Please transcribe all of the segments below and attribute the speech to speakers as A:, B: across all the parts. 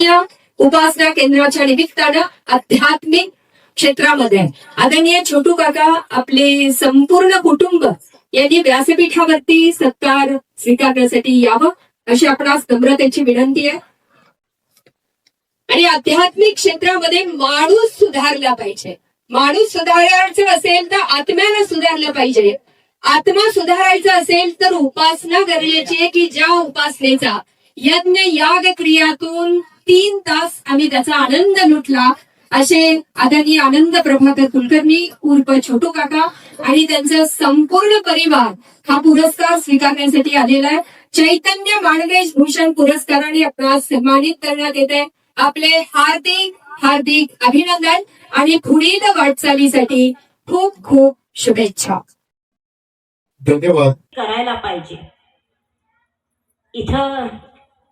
A: या उपासना केंद्राच्या निमित्तानं आध्यात्मिक क्षेत्रामध्ये आदरणीय छोटू काका आपले संपूर्ण कुटुंब यांनी व्यासपीठावरती सत्कार स्वीकारण्यासाठी यावं अशी आपणास नम्रतेची विनंती आहे। आणि आध्यात्मिक क्षेत्रामध्ये माणूस सुधारला पाहिजे। माणूस सुधारायचं असेल तर आत्म्याला सुधारलं पाहिजे। आत्मा सुधारायचा असेल तर उपासना गरजेची आहे की ज्या उपासनेचा यज्ञ याग क्रियातून 3 तास आम्ही त्याचा आनंद लुटला असे आदरणीय आनंद प्रभाकर कुलकर्णी उर्फ छोटू काका आणि त्यांचा संपूर्ण परिवार हा पुरस्कार स्वीकारण्यासाठी आलेला आहे। चैतन्य माणदेश भूषण पुरस्काराने आपणास सन्मानित करण्यात येते। आपले हार्दिक हार्दिक अभिनंदन आणि पुढील वाटचालीसाठी खूप खूप शुभेच्छा।
B: धन्यवाद।
C: करायला पाहिजे। इथं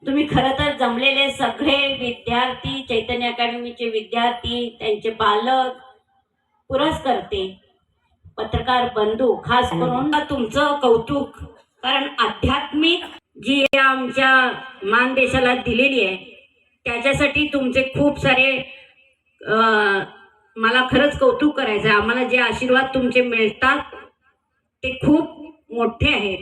C: तुम्ही खरं तर जमलेले सगळे विद्यार्थी, चैतन्य अकॅडमीचे विद्यार्थी, त्यांचे पालक, पुरस्कर्ते, पत्रकार बंधू, खास करून तुमचं कौतुक। कारण आध्यात्मिक जी आमच्या मानदेशाला दिलेली आहे त्याच्यासाठी तुमचे खूप सारे मला खरंच कौतुक करायचं आहे। आम्हाला जे आशीर्वाद तुमचे मिळतात ते खूप मोठे आहेत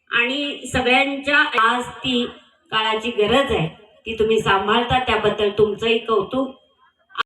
C: आणि सगळ्यांच्या आज ती काळाची गरज आहे ती तुम्ही सांभाळता, त्याबद्दल तुमचंही कौतुक।